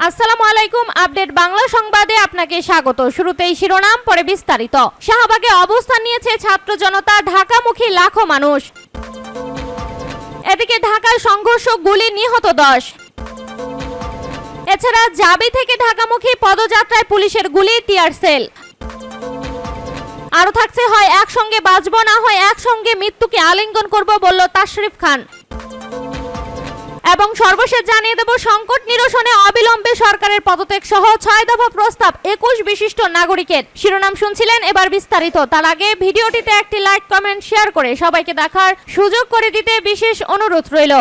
আসসালামু আলাইকুম। আপডেট বাংলা সংবাদে আপনাকে স্বাগত। শুরুতেই শিরোনাম, পরে বিস্তারিত। শাহবাগে অবস্থান নিয়েছে ছাত্র জনতা, ঢাকামুখী লাখো মানুষ। এদিকে ঢাকায় সংঘর্ষ, গুলি, নিহত 10। এছাড়া জাবি থেকে ঢাকামুখী পদযাত্রায় পুলিশের গুলি, টিয়ার সেল। আরো থাকছে, হয় একসঙ্গে বাঁচবো, না হয় একসঙ্গে মৃত্যুকে আলিঙ্গন করব, বলল তাশরিফ খান। এবং সর্বশেষ জানিয়ে দেব, সংকট নিরসনে অবিলম্বে সরকারের পদত্যাগ সহ 6 দফা প্রস্তাব 21 বিশিষ্ট নাগরিকের। শিরোনাম শুনছিলেন, এবার বিস্তারিত। তার আগে ভিডিওটিতে একটি লাইক, কমেন্ট, শেয়ার করে সবাইকে দেখার সুযোগ করে দিতে বিশেষ অনুরোধ রইল।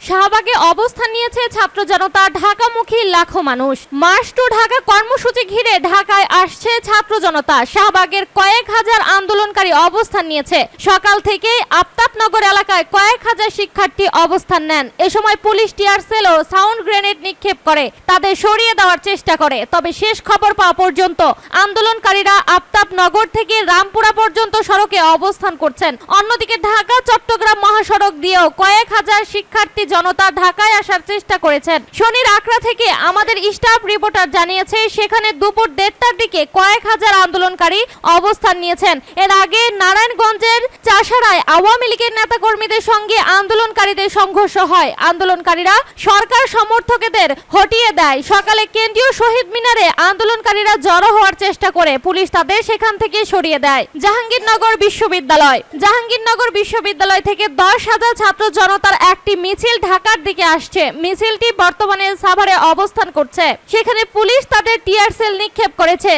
শাহবাগে অবস্থান নিয়েছে ছাত্র জনতা, ঢাকামুখী লাখো মানুষ। মার্চ টু ঢাকা কর্মসূচি ঘিরে ঢাকায় আসছে ছাত্র জনতা। শাহবাগের কয়েক হাজার আন্দোলনকারী অবস্থান নিয়েছে। সকাল থেকে আফতাবনগর এলাকায় কয়েক হাজার শিক্ষার্থী অবস্থান নেন। এ সময় পুলিশ টিয়ার সেল ও সাউন্ড গ্রেনেড নিক্ষেপ করে তাদের সরিয়ে দেওয়ার চেষ্টা করে। তবে শেষ খবর পাওয়া পর্যন্ত আন্দোলনকারীরা আফতাবনগর থেকে রামপুরা পর্যন্ত সড়কে অবস্থান করছেন। অন্যদিকে ঢাকা চট্টগ্রাম মহাসড়ক দিয়েও কয়েক হাজার শিক্ষার্থী জনতা ঢাকায় আসার চেষ্টা করেছেন। শনির আকরা থেকে আমাদের স্টাফ রিপোর্টার জানিয়েছে, সেখানে দুপুর 1:30টার দিকে কয়েক হাজার আন্দোলনকারী অবস্থান নিয়েছেন। এর আগে নারায়ণগঞ্জের চাষারায় আওয়ামী লীগের নেতাকর্মীদের সঙ্গে আন্দোলনকারীদের সংঘর্ষ হয়। আন্দোলনকারীরা সরকার সমর্থকদের হটিয়ে দেয়। সকালে কেন্দ্রীয় শহীদ মিনারে আন্দোলনকারীরা জড়ো হওয়ার চেষ্টা করে পুলিশ তাদের সেখান থেকে সরিয়ে দেয়। জাহাঙ্গীরনগর বিশ্ববিদ্যালয় থেকে 10,000 ছাত্র জনতার একটি মিছিল ঢাকার দিকে আসছে। মিছিলটি বর্তমানে সাভারে অবস্থান করছে। সেখানে পুলিশ তাদের টিয়ার সেল নিক্ষেপ করেছে।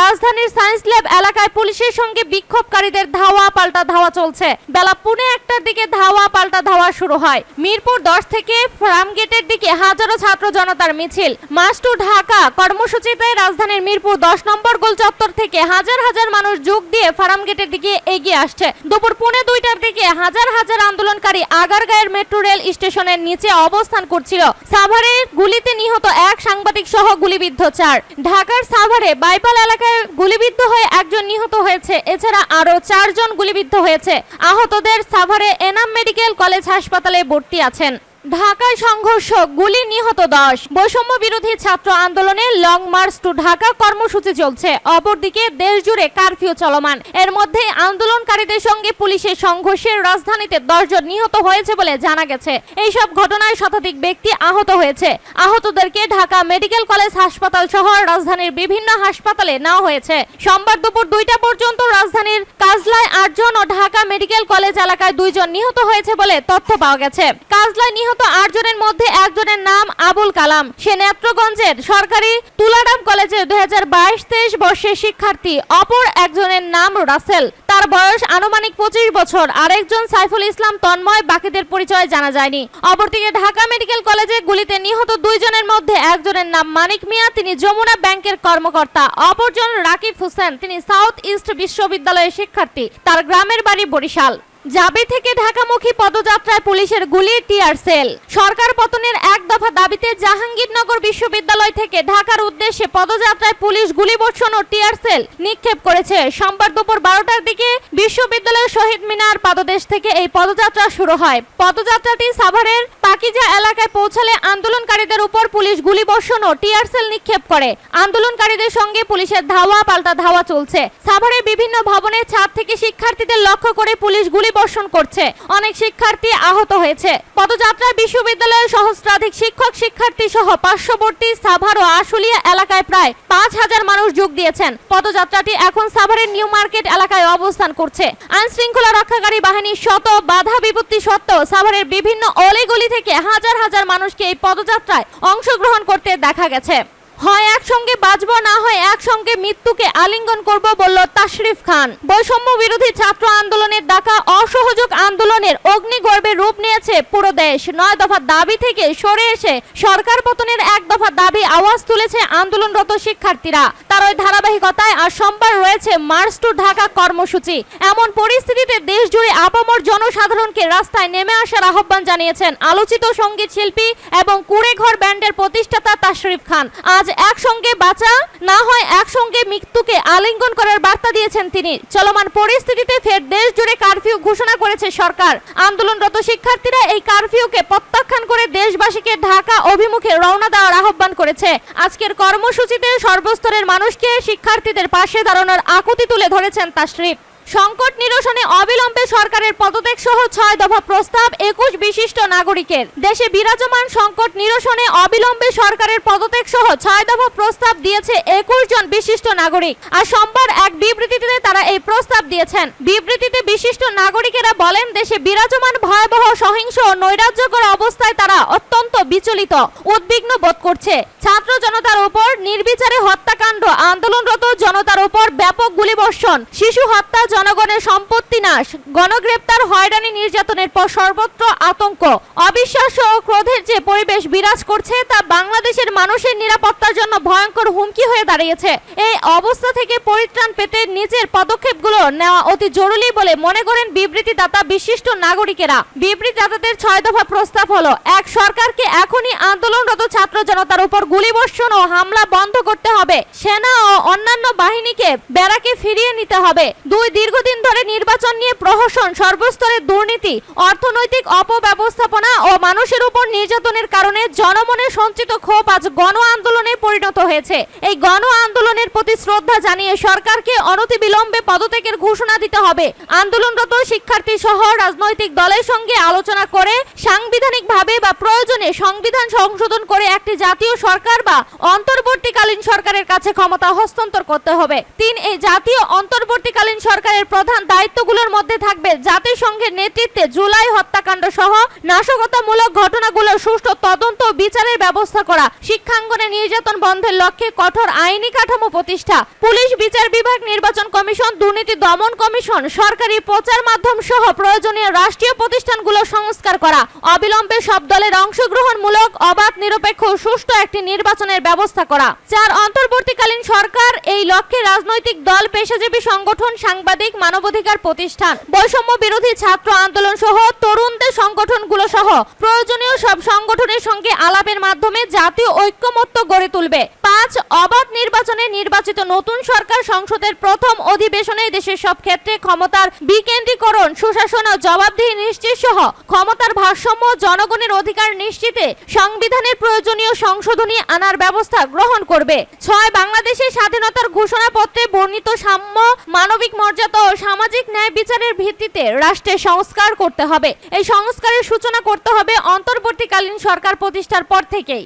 রাজধানীর সায়েন্স ল্যাব এলাকায় পুলিশের সঙ্গে বিক্ষোভকারীদের ধাওয়া পাল্টা ধাওয়া চলছে। বেলা 1:45টার দিকে ধাওয়া পাল্টা ধাওয়া শুরু হয়। মিরপুর 10 থেকে ফার্মগেটের দিকে হাজারো ছাত্র জনতার মিছিল। মার্চ টু ঢাকা কর্মসূচিতে রাজধানীর মিরপুর 10 নম্বর গোল চত্বর থেকে হাজার হাজার মানুষ যোগ দিয়ে ফার্মগেটের দিকে এগিয়ে আসছে। দুপুর 1:45টার দিকে হাজার হাজার আন্দোলনকারী আগারগাঁয়ের মেট্রো রেল স্টেশনের নিচে অবস্থান করছিল। সাভারে গুলিতে নিহত এক সাংবাদিক সহ গুলিবিদ্ধ 4। ঢাকার সাভারে বাইপাল এলাকায় গুলিবিদ্ধ হয়ে একজন নিহত হয়েছে। এছাড়া আরো 4 জন গুলিবিদ্ধ হয়েছে। আহতদের সাভারে এনাম মেডিকেল কলেজ হাসপাতালে ভর্তি আছেন। ঢাকায় সংঘর্ষ, গুলি, নিহত 10। বৈষম্য বিরোধী ছাত্র আন্দোলনে লং মার্চ টু ঢাকা কর্মসূচি চলছে। অপরদিকে দেশ জুড়ে কারফিউ চলমান। এর মধ্যে আন্দোলনকারীদের সঙ্গে পুলিশের সংঘর্ষে রাজধানীতে 10 জন নিহত হয়েছে বলে জানা গেছে। এইসব ঘটনায় শতাধিক ব্যক্তি আহত হয়েছে। আহতদেরকে ঢাকা মেডিকেল কলেজ হাসপাতাল সহ রাজধানীর বিভিন্ন হাসপাতালে নেওয়া হয়েছে। সোমবার দুপুর 2টা পর্যন্ত রাজধানীর কাজলায় 8 জন ও ঢাকা মেডিকেল কলেজ এলাকায় 2 জন নিহত হয়েছে বলে তথ্য পাওয়া গেছে। কাজলায় নিহত 8 জনের মধ্যে একজনের নাম আবুল কালাম। সে নেত্রগঞ্জের সরকারি তুলারাম কলেজের 2022-23 বর্ষের শিক্ষার্থী। অপর একজনের নাম রাসেল, তার বয়স আনুমানিক 25 বছর। আরেকজন সাইফুল ইসলাম তন্ময়, বাকিদের পরিচয় জানা যায়নি। অপরদিকে ঢাকা মেডিকেল কলেজে গুলিতে নিহত 2 জনের মধ্যে একজনের নাম মানিক মিয়া, তিনি যমুনা ব্যাংকের কর্মকর্তা। অপরজন রাকিব হোসেন, তিনি সাউথ ইস্ট বিশ্ববিদ্যালয়ের শিক্ষার্থী। তার গ্রামের বাড়ি বরিশাল। জাবি থেকে ঢাকামুখী পদযাত্রায় পুলিশের গুলি, টিয়ার সেল। সরকার পতনের 1 দফা দাবিতে জাহাঙ্গীরনগর বিশ্ববিদ্যালয় থেকে ঢাকার উদ্দেশ্যে পদযাত্রায় পুলিশ গুলিবর্ষণ ও টিয়ার সেল নিক্ষেপ করেছে। সোমবার দুপুর 12টার দিকে বিশ্ববিদ্যালয়ের শহীদ মিনার পাদদেশ থেকে এই পদযাত্রা শুরু হয়। পদযাত্রাটি সাভারের পাকিজা এলাকায় পৌঁছালে আন্দোলনকারীদের উপর পুলিশ গুলিবর্ষণ ও টিয়ার সেল নিক্ষেপ করে। আন্দোলনকারীদের সঙ্গে পুলিশের ধাওয়া পাল্টা ধাওয়া চলছে। সাভারের বিভিন্ন ভবনের ছাদ থেকে শিক্ষার্থীদের লক্ষ্য করে পুলিশ বর্ষণ করছে। অনেক শিক্ষার্থী আহত হয়েছে। পদযাত্রায় বিশ্ববিদ্যালয়ের সহস্রাধিক শিক্ষক শিক্ষার্থী সহ পার্শ্ববর্তী সাভার ও আশুলিয়া এলাকায় প্রায় 5,000 মানুষ যোগ দিয়েছেন। পদযাত্রাটি এখন সাভারের নিউ মার্কেট এলাকায় অবস্থান করছে। আইন শৃঙ্খলা রক্ষাকারী বাহিনীর শত বাধা বিপত্তি সত্ত্বেও সাভারের বিভিন্ন অলিগলি থেকে হাজার হাজার মানুষকে এই পদযাত্রায় অংশগ্রহণ করতে দেখা গেছে। হয় একসঙ্গে বাঁচবো, না হয় একসঙ্গে মৃত্যুকে আলিঙ্গন করব, বলল তাশরিফ খান। বৈষম্য বিরোধী ছাত্র আন্দোলনের ডাকা অসহযোগ আন্দোলনের অগ্নিগর্ভে রূপ নিয়েছে পুরো দেশ। 9 দফা দাবি থেকে সরে এসে সরকার পতনের 1 দফা দাবি আওয়াজ তুলেছে আন্দোলনরত শিক্ষার্থীরা। তার ওই ধারাবাহিকতায় আজ সোমবার রয়েছে মার্চ টু ঢাকা কর্মসূচি। এমন পরিস্থিতিতে দেশ জুড়ে আপামর জনসাধারণকে রাস্তায় নেমে আসার আহ্বান জানিয়েছেন আলোচিত সঙ্গীত শিল্পী এবং কুড়েঘর ব্যান্ডের প্রতিষ্ঠাতা তাশরিফ খান। আজ একসঙ্গে বাঁচা না হয় একসঙ্গে মৃত্যুকে আলিঙ্গন করার বার্তা দিয়েছেন তিনি। চলমান পরিস্থিতিতে ফের দেশ জুড়ে কারফিউ ঘোষণা করেছে সরকার। আন্দোলনরত শিক্ষার্থীরা এই কারফিউকে প্রত্যাখ্যান করে দেশবাসীকে ঢাকা অভিমুখে রওনা দেওয়ার আহ্বান করেছে। আজকের কর্মসূচিতে সর্বস্তরের মানুষকে শিক্ষার্থীদের পাশে দাঁড়ানোর আকুতি তুলে ধরেছেন তাশরিফ। সংকট নিরসনে অবিলম্বে সরকারের পদত্যাগ সহ 6 দফা প্রস্তাব 21 বিশিষ্ট নাগরিকের। দেশে বিরাজমান সংকট নিরসনে অবিলম্বে সরকারের পদত্যাগ সহ 6 দফা প্রস্তাব দিয়েছে 21 জন বিশিষ্ট নাগরিক। আর সোমবার এক বিবৃতিতে তারা এই প্রস্তাব দিয়েছেন। বিবৃতিতে বিশিষ্ট নাগরিকেরা বলেন, দেশে বিরাজমান ভয়াবহ সহিংস ও নৈরাজ্যকর অবস্থায় তারা অত্যন্ত বিচলিত, উদ্বিগ্ন বোধ করছে। ছাত্র জনতার উপর নির্বিচারে হত্যাকাণ্ড, আন্দোলনরত জনতার উপর ব্যাপক গুলিবর্ষণ, শিশু হত্যা, জনগণের সম্পত্তি নাশ, গণগ্রেপ্তার, হয়রানি নির্যাতনের পর সর্বত্র আতঙ্ক, অবিশ্বাস ও ক্রোধের যে পরিবেশ বিরাজ করছে তা বাংলাদেশের মানুষের নিরাপত্তার জন্য ভয়ঙ্কর হুমকি হয়ে দাঁড়িয়েছে। এই অবস্থা থেকে পরিত্রাণ পেতে নিজের পদক্ষেপগুলো নেওয়া অতি জরুরি বলে মনে করেন বিবৃতিদাতা বিশিষ্ট নাগরিকেরা। বিবৃতিদাতাদের 6 দফা প্রস্তাব হলো: 1. সরকারকে এখনই আন্দোলনরত ছাত্র জনতার উপর গুলিবর্ষণ ও হামলা বন্ধ করতে হবে। সেনা ও অন্যান্য বাহিনীকে ব্যারাকে ফিরিয়ে নিতে হবে। 2. দীর্ঘদিন ধরে নির্বাচন নিয়ে প্রহসন, সর্বস্তরে দুর্নীতি, অর্থনৈতিক অপব্যবস্থাপনা ও মানুষের উপর নির্যাতনের কারণে জনমনে সঞ্চিত ক্ষোভ আজ গণ আন্দোলনে পরিণত হয়েছে। এই গণ আন্দোলনের প্রতি শ্রদ্ধা জানিয়ে সরকারকে অনতিবিলম্বে পদত্যাগের ঘোষণা দিতে হবে। আন্দোলনরত শিক্ষার্থী সহ রাজনৈতিক দলের সঙ্গে আলোচনা করে সাংবিধানিকভাবে বা প্রয়োজনে সংবিধান সংশোধন করে একটি জাতীয় সরকার বা অন্তর্বর্তীকালীন সরকারের কাছে ক্ষমতা হস্তান্তর করতে হবে। 3. এই জাতীয় অন্তর্বর্তীকালীন সরকারের প্রধান দায়িত্বগুলোর মধ্যে থাকবে জাতিসংঘের নেতৃত্বে জুলাই হত্যাকাণ্ড সহ নাশকতামূলক ঘটনাগুলোর সুষ্ঠু তদন্ত ও বিচারের ব্যবস্থা করা, শিক্ষাঙ্গনে নির্যাতন বন্ধের লক্ষ্যে কঠোর আইনি কাঠামো প্রতিষ্ঠা, পুলিশ, বিচার বিভাগ, নির্বাচন কমিশন, দুর্নীতি দমন কমিশন, সরকারি প্রচার মাধ্যম সহ প্রয়োজনীয় রাষ্ট্রীয় প্রতিষ্ঠানগুলো সংস্কার করা, অবিলম্বে সব দলের অংশগ্রহণমূলক, অবাধ, নিরপেক্ষ ও সুষ্ঠু একটি নির্বাচনের ব্যবস্থা করা। 4. অন্তর্বর্তীকালীন সরকার এই লক্ষ্যে রাজনৈতিক দল, পেশাজীবী সংগঠন, সাংবাদিক, মানবাধিকার প্রতিষ্ঠান, বৈষম্য বিরোধী ছাত্র আন্দোলন সহ তরুণদের সংগঠনগুলো সহ প্রয়োজনীয় সব সংগঠনের সঙ্গে আলাপের মাধ্যমে জাতীয় ঐক্যমত্য গড়ে তুলবে। 5. অবাধ নির্বাচনে নির্বাচিত নতুন সরকার সংসদের প্রথম অধিবেশনে দেশের সব ক্ষেত্রে ক্ষমতার বিকেন্দ্রীকরণ, সুশাসন ও জবাবদিহি নিশ্চিত সহ ক্ষমতার ভারসাম্য, জনগণের অধিকার নিশ্চিতে সংবিধানের প্রয়োজনীয় সংশোধনী আনার ব্যবস্থা গ্রহণ করবে। 6. বাংলাদেশের স্বাধীনতার ঘোষণাপত্রে বর্ণিত সাম্য, মানবিক মর্যাদা ও সামাজিক ন্যায় বিচারের ভিত্তিতে রাষ্ট্রের সংস্কার করতে হবে। এই সংস্কারের সূচনা করতে হবে অন্তর্বর্তীকালীন সরকার প্রতিষ্ঠার পর থেকেই।